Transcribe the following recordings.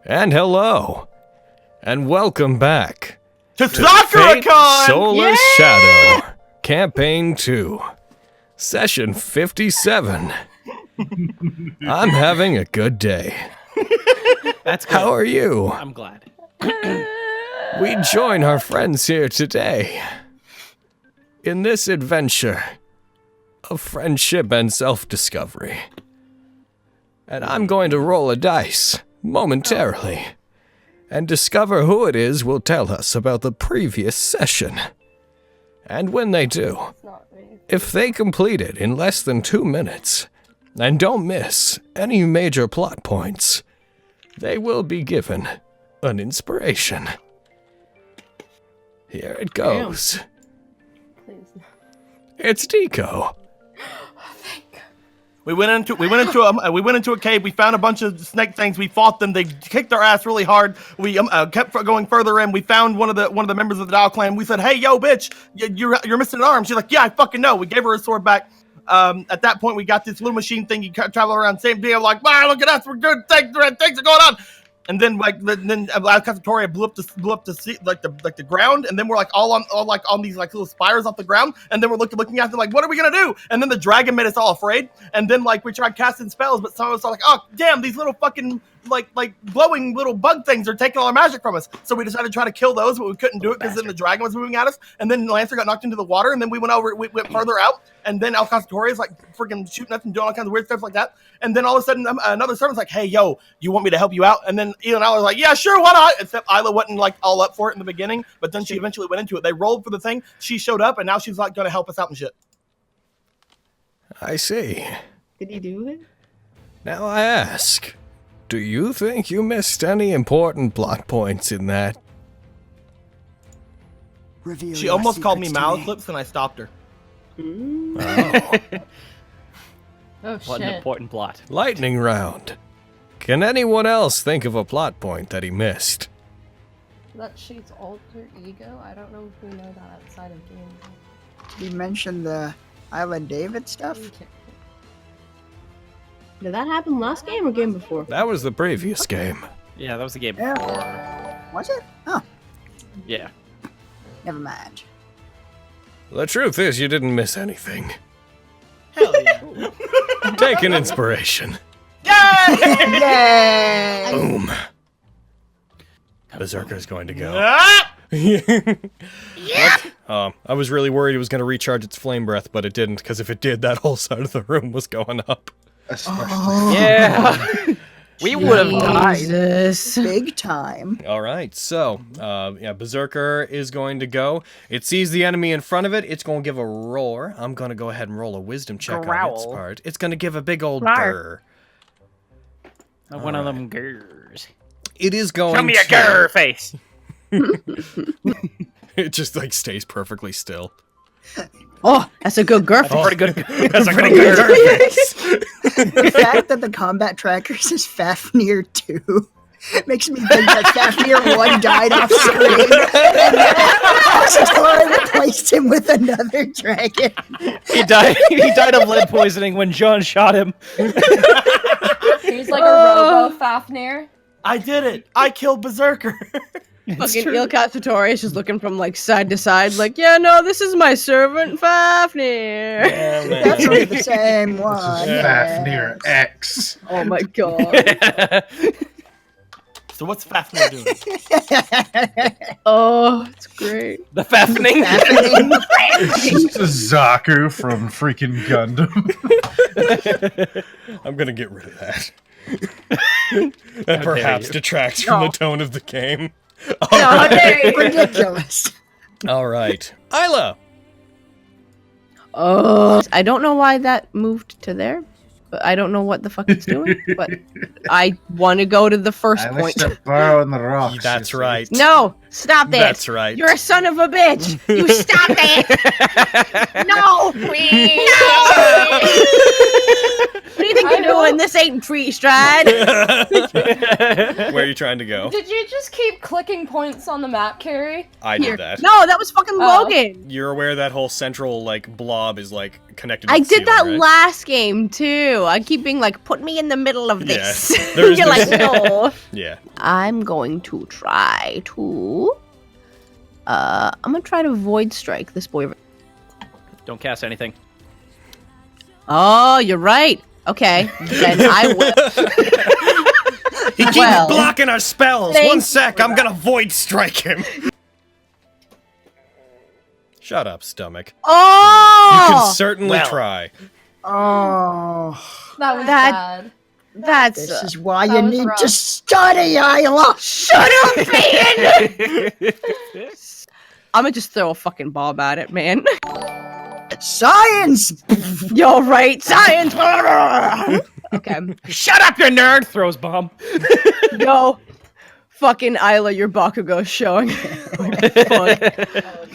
And hello. And welcome back to Fate SakuraCon! Solar Shadow Campaign 2, Session 57. I'm having a good day. That's good. How are you? I'm glad. We join our friends here today in this adventure of friendship and self-discovery. And I'm going to roll a dice momentarily and discover who it is will tell us about the previous session. And when they do, if they complete it in less than 2 minutes and don't miss any major plot points, they will be given an inspiration. Here it goes. It's Deco. We went into a cave. We found a bunch of snake things. We fought them. They kicked our ass really hard. We kept going further in. We found one of the members of the Dow clan. We said, "Hey, yo, bitch, you're missing an arm." She's like, "Yeah, I fucking know." We gave her a sword back. At that point, we got this little machine thing. You travel around, same deal. Like, wow, look at us, we're good. Things are going on. And then Victoria blew up the sea, like the ground, and then we're like all on these like little spires off the ground, and then we're looking at them like, what are we gonna do? And then the dragon made us all afraid, and then like we tried casting spells, but some of us are like, oh damn, these little fucking like glowing little bug things are taking all our magic from us. So we decided to try to kill those, but we couldn't do it because then the dragon was moving at us, and then Lancer got knocked into the water, and then we went further out, and then Alcazatoria is like freaking shooting us and doing all kinds of weird stuff like that, and then all of a sudden another servant's like, hey yo, you want me to help you out? And then Ela and I was like, yeah, sure, why not? Except Isla wasn't like all up for it in the beginning, but then she eventually went into it. They rolled for the thing, she showed up, and now she's like gonna help us out and shit. I see. Did he do it? Now I ask, do you think you missed any important plot points in that? She almost called me mouth lips, and I stopped her. Oh. Oh What an shit. important plot. Lightning round. Can anyone else think of a plot point that he missed? That she's alter ego? I don't know if we know that outside of games. You mentioned the Island David stuff? Did that happen last game or game before? That was the previous game. Yeah, that was the game Yeah. before. Was it? Oh, Yeah. never mind. The truth is, you didn't miss anything. Hell yeah. Take an inspiration. Yay! Yay! Boom. Berserker's going to go. Ah! I was really worried it was going to recharge its flame breath, but it didn't, because if it did, that whole side of the room was going up. Oh, Yeah. We would have died. Jesus. big time. All right, so, yeah, Berserker is going to go. It sees the enemy in front of it. It's going to give a roar. I'm going to go ahead and roll a wisdom check on its Growl. part. It's going to give a big old Rawr. grr. One of them gurs. It is going Show me a gur face. It just, like, stays perfectly still. Oh, that's a good girl. Pretty good. That's a pretty good grr face. The fact that the combat tracker says Fafnir 2 makes me think that Fafnir 1 died off screen. And then Tora replaced him with another dragon. He died of lead poisoning when John shot him. He's like a robo Fafnir. I did it. I killed Berserker. Fucking Ilkasatori is just looking from like side to side, like, yeah, no, this is my servant Fafnir. Yeah, man. That's really the same one. Fafnir X. Oh my god. So what's Fafnir doing? Oh, it's great. The Fafning. It's Zaku from freaking Gundam. I'm going to get rid of that. That perhaps detracts from the tone of the game. No, ridiculous. All right. Isla! Oh, I don't know why that moved to there, but I don't know what the fuck it's doing. But I want to go to the first I wish point. to burrow in the rocks. That's right. No, Stop this. That's right. You're a son of a bitch. You stop it. No. What do you think you're doing? This ain't Tree Strahd. Where are you trying to go? Did you just keep clicking points on the map, Carrie? I Here. did that. No, that was fucking Oh. Logan. You're aware that whole central like blob is like connected to I the did ceiling, that right? last game too. I keep being like, put me in the middle of this. Yeah. There's You're like, this- no. Yeah. I'm going to try to. I'm gonna try to void strike this boy. Don't cast anything. Oh, you're right. Okay, then I will. He keeps Well, blocking our spells. thank One you sec, for I'm that. gonna void strike him. Shut up, stomach. You can Oh, certainly well. try. Oh, That was That- bad. that's this is why That you was need rough. to study, Isla. shut up, man. I'm gonna just throw a fucking bob at it, man. Science. You're right, science. Okay, Shut up, you nerd! Throws bomb. yo, fucking Isla, your Bakugo showing.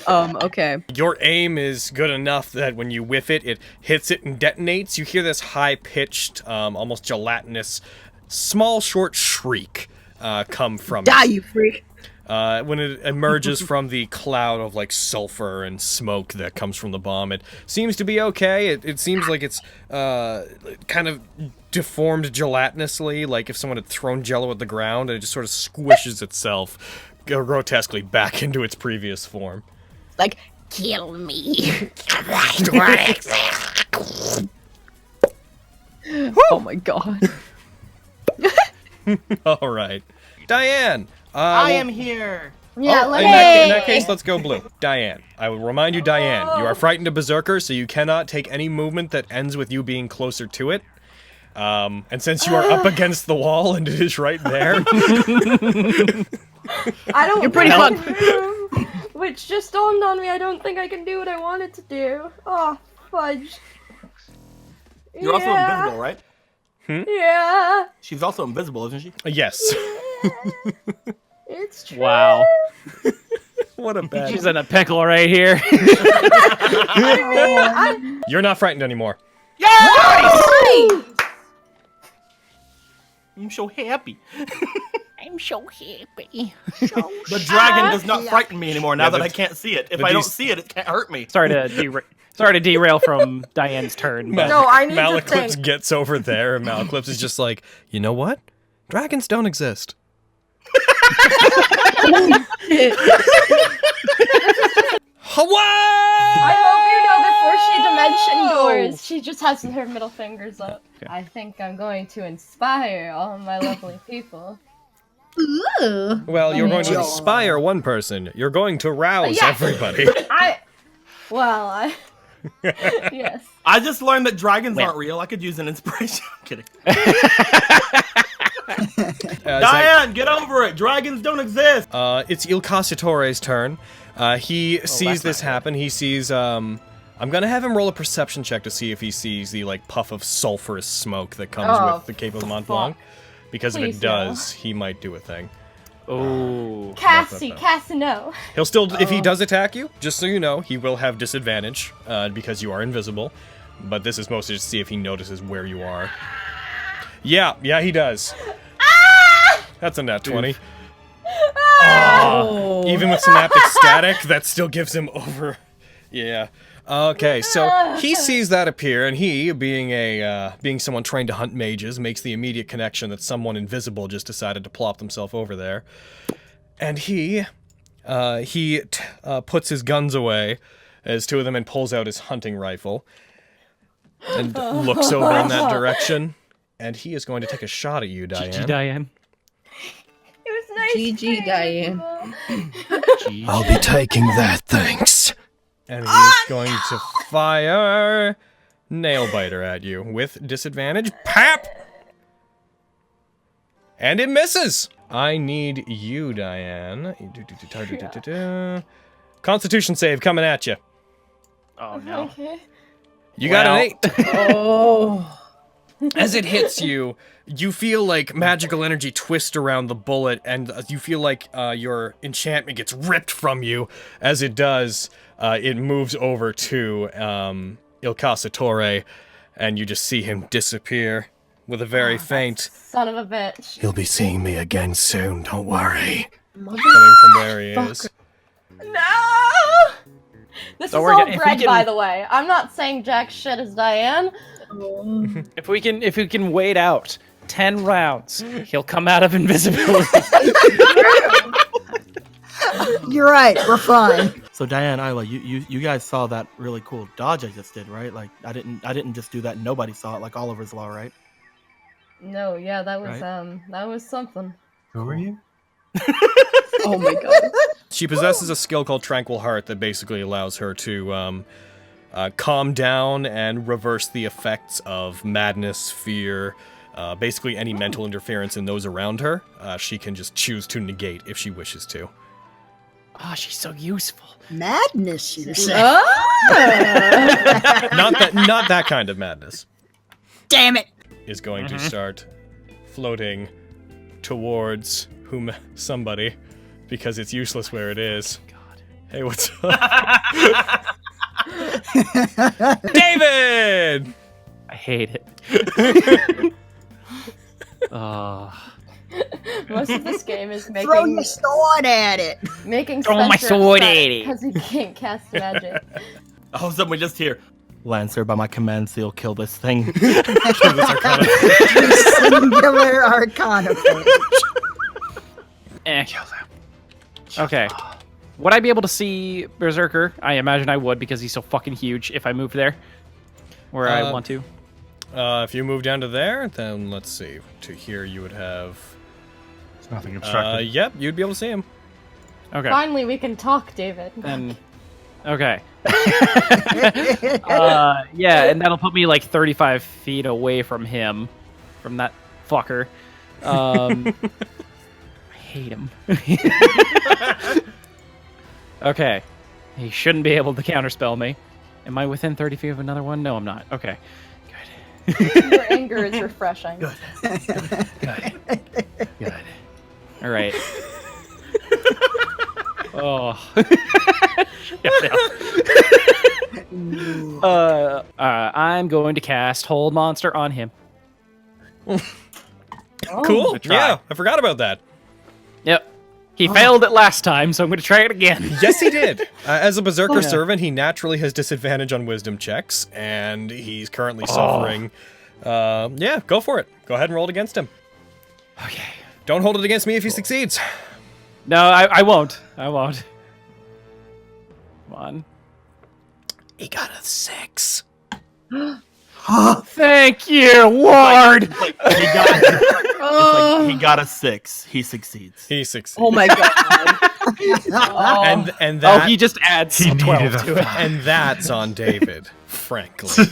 Okay. Your aim is good enough that when you whiff it, it hits it and detonates. You hear this high-pitched, almost gelatinous, small, short shriek come from Die, it. you freak. When it emerges from the cloud of like sulfur and smoke that comes from the bomb, it seems to be okay. It seems like it's kind of deformed gelatinously, like if someone had thrown Jello at the ground, and it just sort of squishes itself grotesquely back into its previous form. Like, kill me. Oh my god. All right, Diane. I am here. Yeah, Oh, let in, me. that case, let's go blue. Diane. I will remind you, Diane, you are frightened of Berserker, so you cannot take any movement that ends with you being closer to it. And since you are up against the wall and it is right there, I don't. You're pretty think fucked. I can do- Which just dawned on me. I don't think I can do what I wanted to do. Oh, fudge. You're also invisible, right? Yeah, She's also invisible, isn't she? yes. it's true. Wow. What a bad. She's in a pickle right here. You're not frightened anymore. I'm so happy. I'm so happy. The dragon does not frighten me anymore now Yeah, that the- I can't see it. If the I don't dec- see it, it can't hurt me. Sorry to derail from Diane's turn. But No, I need to Malaclips think. gets over there, and Malaclips is just like, you know what? Dragons don't exist. Hawaii! I hope you know before she dimension doors, she just has her middle fingers up. I think I'm going to inspire all my lovely people. Well, you're going to inspire one person. You're going to rouse Yeah. everybody. Yes. I just learned that dragons aren't real. I could use an inspiration. I'm kidding. Diane, get over it. Dragons don't exist. It's Il Cassitore's turn. He sees this happen. He sees, I'm gonna have him roll a perception check to see if he sees the, like, puff of sulfurous smoke that comes Oh, with the Cape of Mont Blanc. Because if Please it does, he might do a thing. oh, Cassie, no. He'll still, if he does attack you, just so you know, he will have disadvantage, because you are invisible. But this is mostly just to see if he notices where you are. Yeah, he does. That's a nat 20. Oh, even with synaptic static, that still gives him over. Yeah. Okay, so he sees that appear, and he, being someone trained to hunt mages, makes the immediate connection that someone invisible just decided to plop themselves over there. And he puts his guns away as two of them and pulls out his hunting rifle and looks over in that direction. And he is going to take a shot at you, Diane. GG, Diane. It was nice. GG, Diane. I'll be taking that, thanks. And he is going to fire Nailbiter at you with disadvantage. Pap! And it misses! I need you, Diane. Constitution save coming at you. Oh no. Okay. You got an 8. Oh. As it hits you, you feel like magical energy twist around the bullet, and you feel like your enchantment gets ripped from you. As it does, it moves over to Il Cassatore, and you just see him disappear with a very faint... Son of a bitch. You'll be seeing me again soon, don't worry. Coming from where he is. No! This Don't is worry, all if we bread, can- by the way. I'm not saying jack shit as Diane. If we can wait out 10 rounds, he'll come out of invisibility. You're right. We're fine. So Diane, Isla, you guys saw that really cool dodge I just did, right? Like I didn't just do that and nobody saw it, like Oliver's Law, right? No, yeah, that was Right. that was something. Who are you? Oh my god. She possesses a skill called Tranquil Heart that basically allows her to calm down and reverse the effects of madness, fear, basically any mental interference in those around her. She can just choose to negate if she wishes to. Oh, she's so useful. Madness, you say. Not that kind of madness. Damn it. Is going to start floating towards somebody because it's useless where it is. God. Hey, what's up? David! I hate it. Most of this game is Throw making your sword at it. Throw my sword at it. because he can't cast magic. All of a sudden we just hear, Lancer, by my command seal, kill this thing. Singular Arcana page. Kill them. Okay. Would I be able to see Berserker? I imagine I would because he's so fucking huge if I moved there. Where I want to. If you move down to there, then let's see. To here you would have... It's nothing obstructed. Yep, you'd be able to see him. Okay. Finally, we can talk, David. And okay. Yeah, and that'll put me like 35 feet away from him, from that fucker. I hate him. Okay. He shouldn't be able to counterspell me. Am I within 30 feet of another one? No, I'm not. Okay. Good. Your anger is refreshing. Good. Good. All right. Oh. I'm going to cast Hold Monster on him. Cool. Good try. Yeah, I forgot about that. Yep. He failed it last time, so I'm going to try it again. Yes, he did. As a Berserker servant, he naturally has disadvantage on wisdom checks, and he's currently suffering. Yeah, go for it. Go ahead and roll it against him. Okay. Don't hold it against me if he succeeds. No, I won't. I won't. Come on. He got a 6. Thank you, Lord! He got a 6. He succeeds. He succeeds. Oh my god. Oh. And that, he just adds He 12 needed a to it. and that's on David, frankly.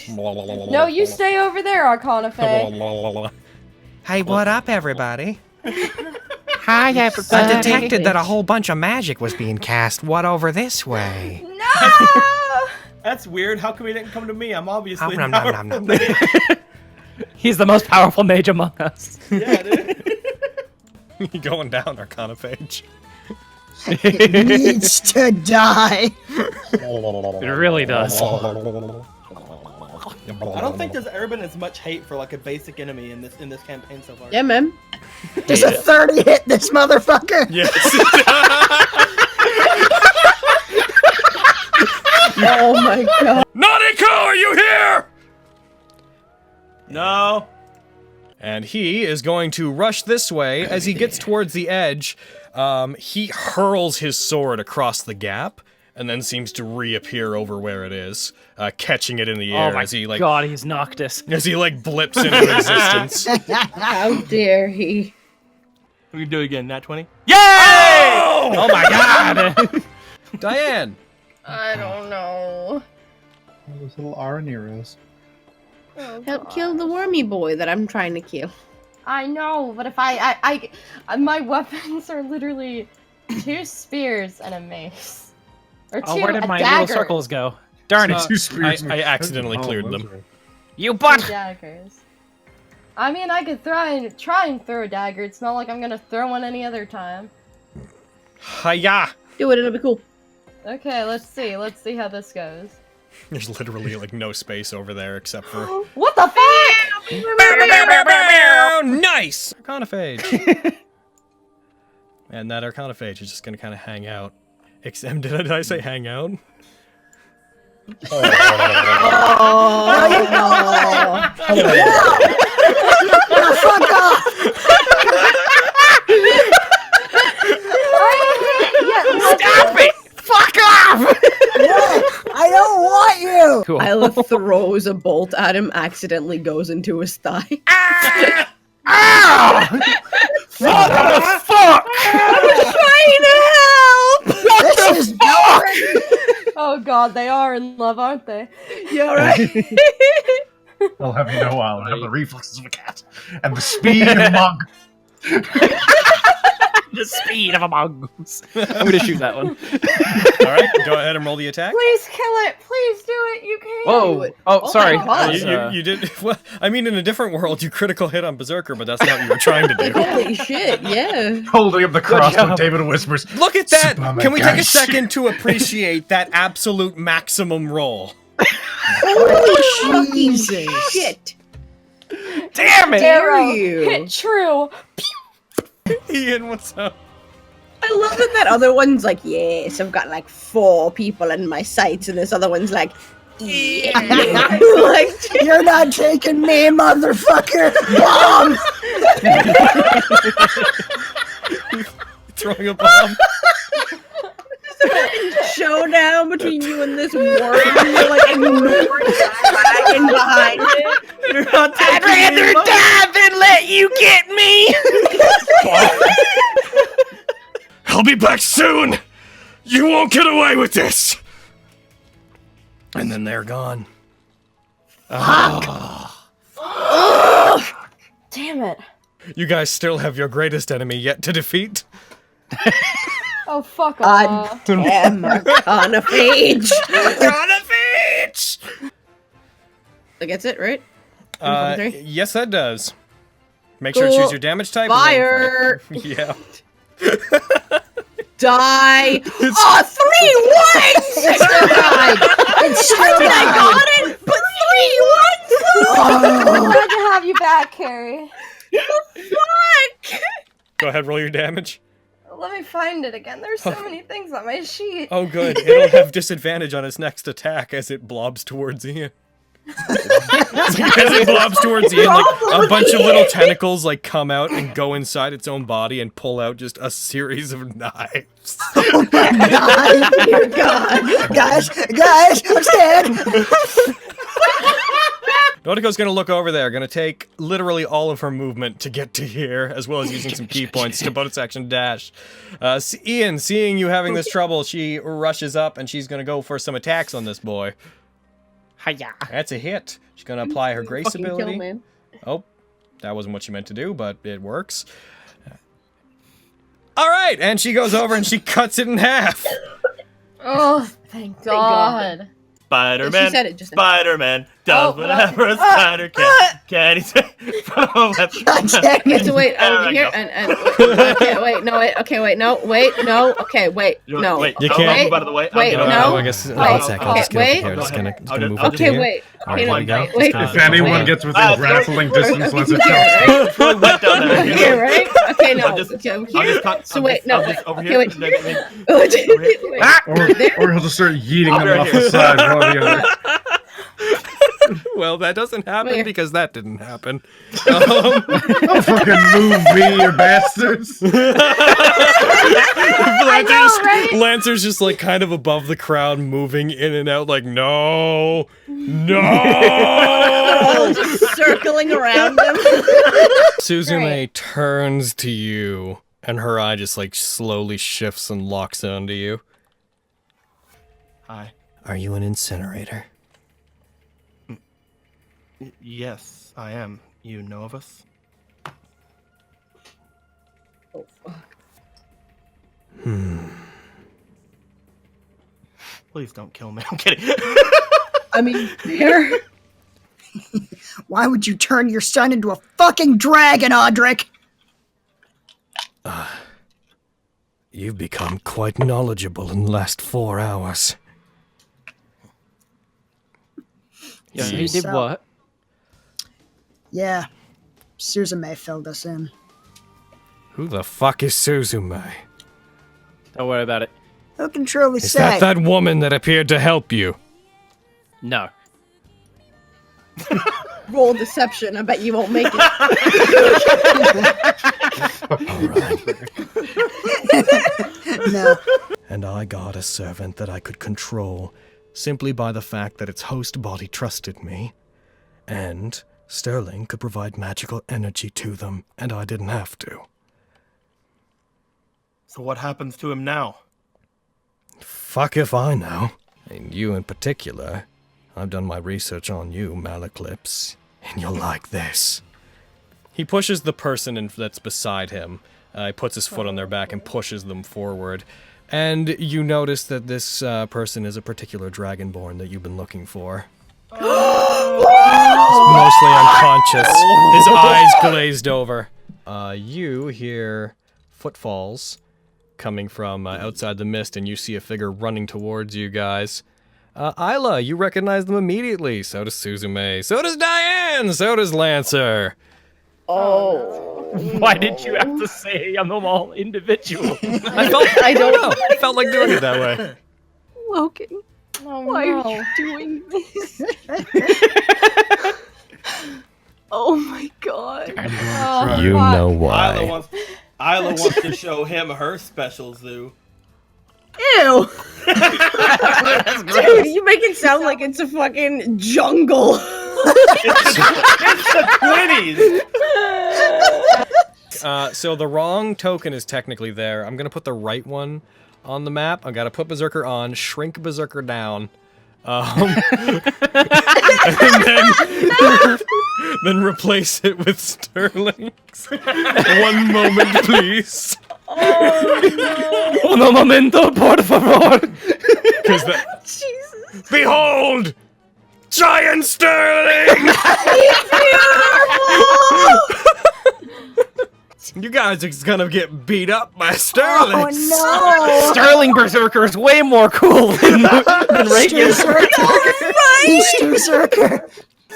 No, you stay over there, Arcana Fae. Hey, what up, everybody? Hi, everybody. I detected that a whole bunch of magic was being cast. What over this way? No! That's weird. How come he didn't come to me? I'm obviously Nom, nom, nom, nom, nom. He's the most powerful mage among us. Yeah, dude. You going down, Arcana page. Needs to die. It really does. I don't think there's ever been as much hate for like a basic enemy in this campaign so far. Yeah, man. Does a 30 hit this motherfucker? Yes. Oh my god. Nautico, are you here? No. And he is going to rush this way. As he gets towards the edge, he hurls his sword across the gap, and then seems to reappear over where it is, catching it in the air Oh my as he like god, he's Noctis. as he like blips into existence. How dare he? We can do it again. Nat 20. Oh my god! Diane. I don't know. Those little Araneros. Help kill the wormy boy that I'm trying to kill. I know, but if my weapons are literally 2 spears and a mace. Or 2, Oh, where did a my dagger. little circles go? Darn it. Two spears. I accidentally cleared those them. are- You 2 butt! daggers. I mean, I could try and throw a dagger. It's not like I'm gonna throw one any other time. Hiya! Do it, it'll be cool. Okay, let's see. Let's see how this goes. There's literally like no space over there except for. What the fuck? Nice! Arcanophage. And that Arcanophage is just gonna kind of hang out. Did I say hang out? Fuck off! Stop it! Fuck off! I don't want you! Cool. Isla throws a bolt at him, accidentally goes into his thigh. What the fuck? Trying to help! This is boring! Oh god, they are in love, aren't they? You alright? I'll have you know I'll have the reflexes of a cat and the speed of a monk. The speed of a mongoose. I'm gonna shoot that one. Alright, go ahead and roll the attack. Please kill it! Please do it! You can! Whoa! Oh, sorry. my God. You did. Well, I mean, in a different world, you critical hit on Berserker, but that's not what you were trying to do. Holy shit, yeah. Holding up the crossbow, job. David whispers, Look at that! Superman Can we take a guys. second to appreciate that absolute maximum roll? Holy Jesus. Shit. Damn it! Arrow, you. hit true! Ian, what's up? I love that other one's like, yes, I've got like 4 people in my sights, and this other one's like, yeah. Like, You're not taking me, motherfucker! Bomb! Throwing a bomb? showdown between you and this worm, and you're like ignoring the dragon behind it. You're not I'd taking me, rather die than let you get me! I'll be back soon! You won't get away with this! And then they're gone. Damn it. You guys still have your greatest enemy yet to defeat. Oh, fuck God off. damn, Arcanophage. Arcanophage! That gets it, right? Yes, that does. Make sure to choose your damage type. and then Fire! fight. Yeah. Die! Oh, 3 ones! It's still died! It's still I died! got it, but 3 ones! Glad to have you back, Carrie. Fuck! Go ahead, roll your damage. Let me find it again. There's so many things on my sheet. Oh, good. It'll have disadvantage on its next attack as it blobs towards Ian. As it blobs towards Ian, like a bunch of little tentacles like come out and go inside its own body and pull out just a series of knives. Oh my god! Guys, I'm scared! Nautico's gonna look over there, gonna take literally all of her movement to get to here, as well as using some key points to bonus action dash. Ian, seeing you having this trouble, she rushes up and she's gonna go for some attacks on this boy. Hiya. That's a hit. She's gonna apply her grace Fucking ability. kill, man. Oh, that wasn't what she meant to do, but it works. Alright, and she goes over and she cuts it in half. Oh, thank God. Spider-Man, She said it just now. Spider-Man does Oh, whatever a spider can. Can he say from left? God damn You have to it! wait There over we here go. and okay, wait, no, wait, okay, wait, no, wait, no, okay, wait, no. Wait, You I'll can't- move out of the way. I'll Wait, get no. over Oh, there. I guess Wait, one sec, I'll just get okay, up here. Just gonna I'll move just- up to Okay, here. wait. Alright, Okay, there we no, go. wait, Just If anyone wait. gets within Ah, grappling distance, let's Okay, attack. right? It's really wet down there. Okay, right? Okay, no. I'll just- Okay, over I'll here. just cut- So I'll wait, just- no, I'll wait. just over Okay, here. wait. Wait. Wait. Or he'll just start yeeting Over them off here. the side, one or the other. Well, that doesn't happen Where? because that didn't happen. Don't fucking move me, you bastards! Lancer's just like kind of above the crowd, moving in and out like, no, no! All just circling around them. Suzume turns to you, and her eye just like slowly shifts and locks onto you. Hi. Are you an incinerator? Yes, I am. You know of us? Oh, fuck. Please don't kill me. I'm kidding. I mean, fair. Why would you turn your son into a fucking dragon, Audric? You've become quite knowledgeable in the last 4 hours. Yeah, he did So- what? Yeah, Suzume filled us in. Who the fuck is Suzume? Don't worry about it. Who can truly Is say? that woman that appeared to help you? No. Roll deception. I bet you won't make it. No. And I got a servant that I could control simply by the fact that its host body trusted me. And Sterling could provide magical energy to them, and I didn't have to. So what happens to him now? Fuck if I know. And you in particular. I've done my research on you, Malaclips, and you'll like this. He pushes the person that's beside him. He puts his foot on their back and pushes them forward. And you notice that this person is a particular dragonborn that you've been looking for. He's mostly unconscious. His eyes glazed over. You hear footfalls coming from outside the mist, and you see a figure running towards you guys. Isla, you recognize them immediately. So does Suzume. So does Diane. So does Lancer. Oh. Why did you have to say them all individual? I don't know. I felt like doing it that way. Logan, Oh, why no. are you doing this? Oh my god. Oh, You fuck. know why. Isla wants to show him her special zoo. Ew. Dude, you make it sound like it's a fucking jungle. It's the 20s. So the wrong token is technically there. I'm gonna put the right one on the map. I gotta put Berserker on, shrink Berserker down, and then replace it with Sterling's. 1 moment, please. Un momento, por favor. Jesus. Behold, Giant Sterling. You guys are gonna get beat up by Sterling. Oh no! Sterling Berserker is way more cool than Reagan. Berserker.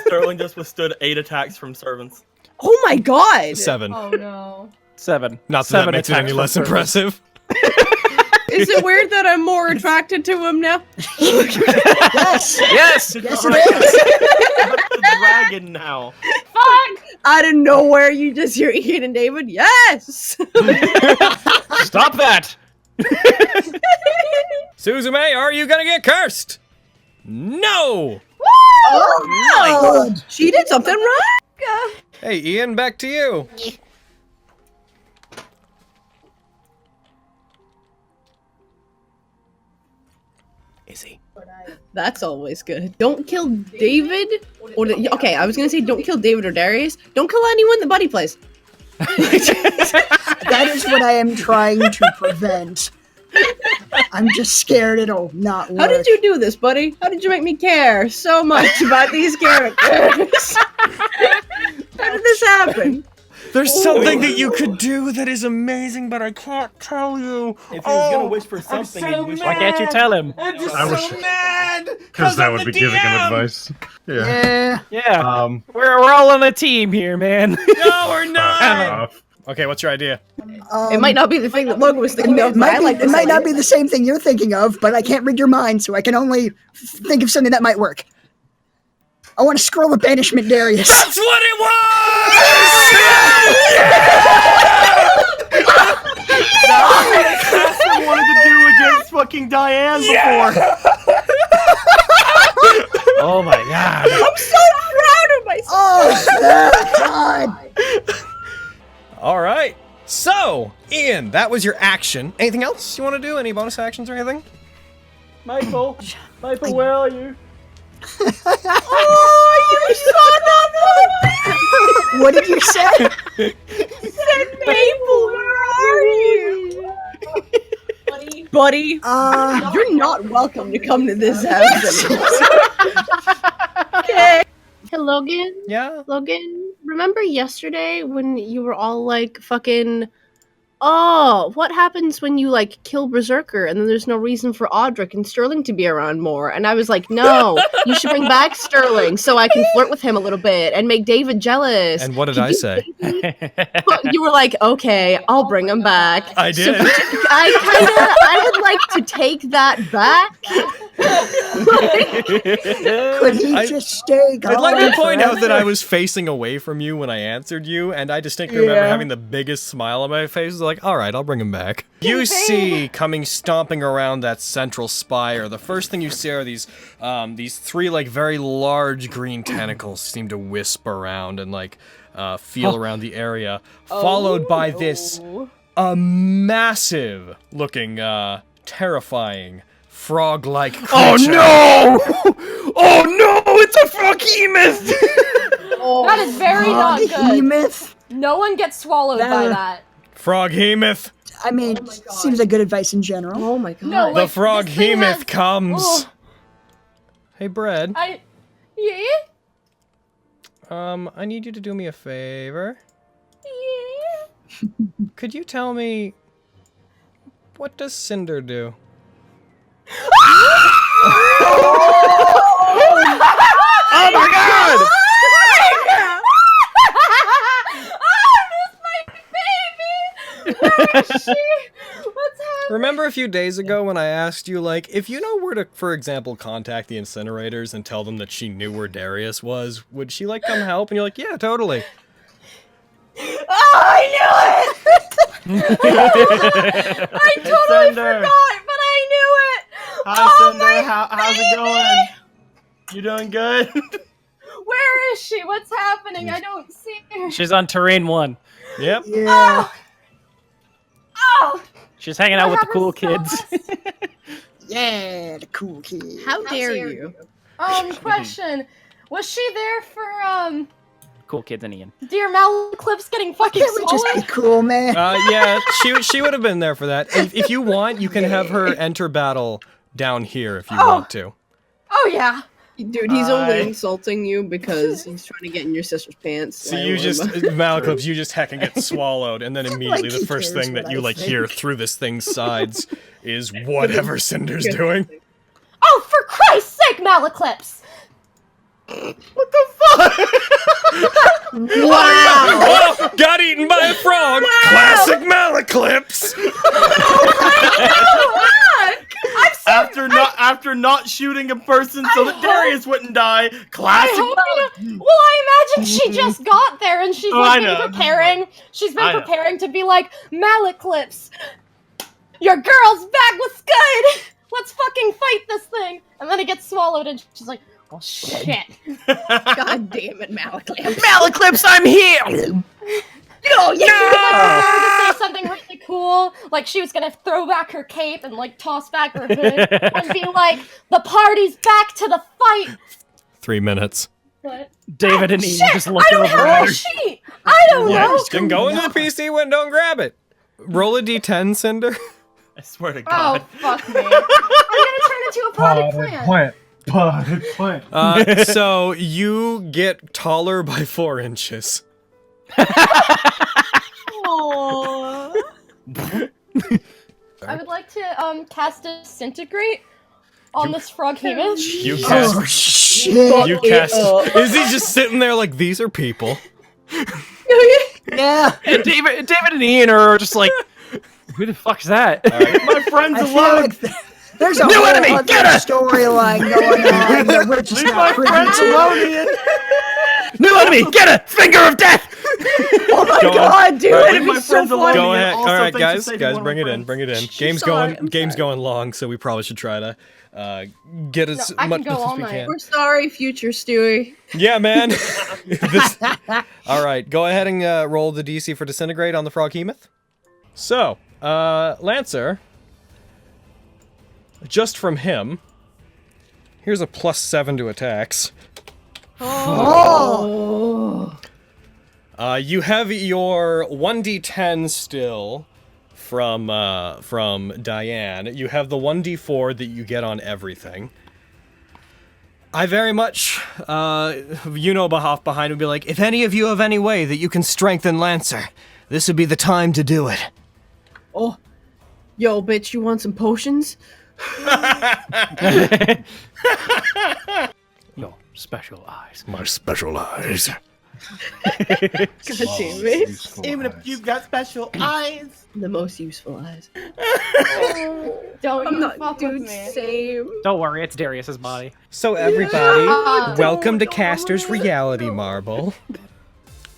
Sterling just withstood 8 attacks from servants. Oh my god. 7. Oh no. 7. Not that 7 that makes it attacks any from less servants. impressive. Is it weird that I'm more attracted to him now? Yes. Yes. Yes, it is. The dragon now. Fuck! Out of nowhere, you just hear Ian and David. Yes. Stop that. Suzume, are you gonna get cursed? No! Oh, nice. She did something right. Hey, Ian, back to you. Is he? That's always good. Don't kill David. Okay, I was gonna say don't kill David or Darius. Don't kill anyone that Buddy plays. That is what I am trying to prevent. I'm just scared it'll not work. How did you do this, Buddy? How did you make me care so much about these characters? How did this happen? There's something that you could do that is amazing, but I can't tell you. If he was gonna wish for something, he'd wish Why can't you tell him? I'm just I wish- mad! Because that would be giving him advice. Yeah. Yeah. We're all on a team here, man. No, we're not! Off. Okay, what's your idea? It might not be the thing that Logan was thinking of, but I like It this might not idea. be the same thing you're thinking of, but I can't read your mind, so I can only think of something that might work. I want to scroll a banishment Darius. That's what it was! That's what I wanted to do against fucking Diane before. Oh my god. I'm so proud of myself. Oh, God. All right. So, Ian, that was your action. Anything else you want to do? Any bonus actions or anything? Michael, where are you? Oh, you saw that one? What did you say? Maple, where are you? Buddy, buddy. You're not welcome to come to this house anymore. Okay. Hey, Logan. Yeah? Logan, remember yesterday when you were all like fucking, oh, what happens when you like kill Berserker and then there's no reason for Audric and Sterling to be around more? And I was like, no, you should bring back Sterling so I can flirt with him a little bit and make David jealous. And what did I say? You were like, okay, I'll bring him back. I did. I would like to take that back. Could he just stay gone? I'd like to point out that forever? I was facing away from you when I answered you, and I distinctly remember having the biggest smile on my face. I was like, alright, I'll bring him back. You see, coming stomping around that central spire, the first thing you see are these three, like, very large green tentacles seem to wisp around and, like, feel around the area, followed by this massive looking, terrifying frog-like creature. Oh no! Oh no! It's a froghemoth! That is very not good. Froghemoth? No one gets swallowed by that. Froghemoth! I mean, seems like good advice in general. Oh my god. No, The like, this thing froghemoth has- comes! Oh, Hey, Bread. yeah? I need you to do me a favor. Yeah. Could you tell me, what does Cinder do? Oh my god! Where is she? What's happening? Remember a few days ago when I asked you, like, if you know where to, for example, contact the incinerators and tell them that she knew where Darius was, would she, like, come help? And you're like, yeah, totally. Oh, I knew it! I totally forgot, but I knew it! Hi, Cinder. How's it going? You doing good? Where is she? What's happening? I don't see her. She's on terrain 1. Yep. Yeah. Oh! She's hanging out with the Have her cool stop kids. us. Yeah, the cool kid. How dare you? Question. Was she there for, Cool kids and Ian. Dear Malclips getting fucking Can't we just be swallowed? cool, man? Yeah, she would have been there for that. If you want, you can have her enter battle down here if you want to. Oh, yeah. Dude, he's only insulting you because he's trying to get in your sister's pants. So you just, Malclips, you just heckin' get swallowed, and then immediately Like the first cares thing that what you, I like, think. hear through this thing's sides is whatever Cinder's doing. Oh, for Christ's sake, Malclips! What the fuck? Wow! Oh, got eaten by a frog! Classic Malclips! After not shooting a person so that Darius wouldn't die. Classic. Well, I imagine she just got there and she's I been know. preparing. She's been I know. preparing to be like, Malclips, your girl's back. What's good? Let's fucking fight this thing. And then it gets swallowed and she's like, oh shit. God damn it, Malclips. Malclips, I'm here. No, yeah, she was like prepared to say something really cool. Like she was gonna throw back her cape and like toss back her hood and be like, the party's back to the fight. 3 minutes. But David and Ian shit, just look I don't over have at a her. sheet. I don't know. Then go into the PC window and grab it. Roll a d10, Cinder. I swear to Oh God. fuck me! I'm gonna turn into a potted plant. Plant. So you get taller by 4 inches. Aww. I would like to cast Disintegrate on this froghemoth. You cast. Oh, shit. You cast. Is he just sitting there like these are people? Yeah. And David and Ian are just like, who the fuck's that? My friends I feel alone. like there's a whole enemy, other get her! storyline going on that we're just Leave my not privy friends to. alone, Ian. New enemy, get it! Finger of death! Oh my god, dude! Alright, It'd leave be my so friends alone. funny. Go Ian, ahead. also All right, thanks for guys. saving Guys, one of bring my it in. friends. Bring it in. Shh, Game's sorry, going. I'm Game's sorry. going long, so we probably should try to get as I can much go as all we night. can. We're sorry, future Stewie. Yeah, man. All right, go ahead and roll the DC for disintegrate on the froghemoth. So, Lancer, just from him, here's a +7 to attacks. Oh. You have your 1d10 still. from Diane. You have the 1d4 that you get on everything. I very much, Behalf behind would be like, if any of you have any way that you can strengthen Lancer, this would be the time to do it. Oh, yo, bitch, you want some potions? Your special eyes. My special eyes. God damn it. Even if you've got special eyes. The most useful eyes. Don't I'm you not fuck dude, with me. same. Don't worry, it's Darius's body. So everybody, Yeah. welcome to Caster's Reality Marble.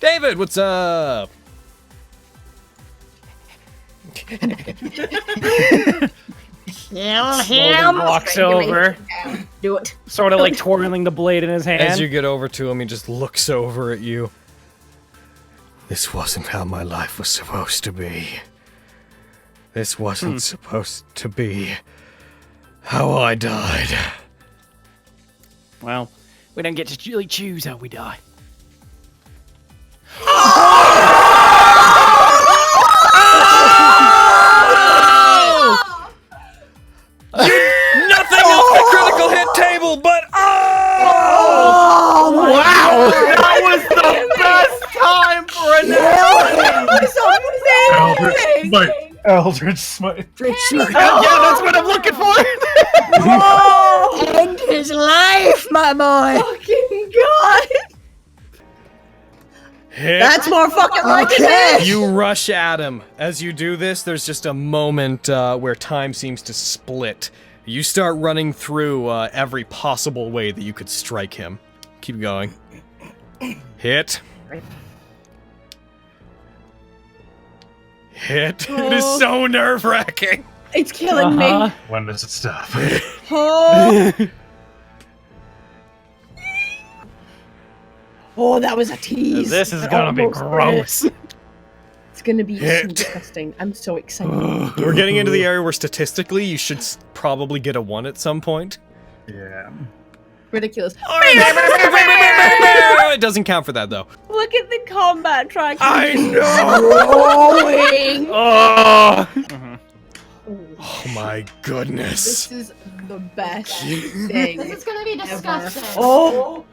David, what's up? Kill Slowly walks over, Do it. sort of like twirling the blade in his hand. As you get over to him, he just looks over at you. This wasn't how my life was supposed to be. This wasn't supposed to be how I died. Well, we don't get to really choose how we die. Nothing off the critical hit table, but Wow! That was the best time for an Eldritch Smite. Eldritch Smite. Yeah, that's what I'm looking for. End his life, my boy. Fucking God. hit. That's more fucking like Okay. You rush at him. As you do this, there's just a moment where time seems to split. You start running through every possible way that you could strike him. Keep going. Hit. Hit. It is so nerve-wracking. It's killing me. When does it stop? Oh. Oh, that was a tease. This is gonna be Almost gross. did it. It's gonna be so Hit. disgusting. I'm so excited. We're getting into the area where statistically you should probably get a 1 at some point. Yeah. Ridiculous. It doesn't count for that though. Look at the combat track. I know. Rolling. Oh, oh my goodness. This is the best thing. This is gonna be disgusting. Oh.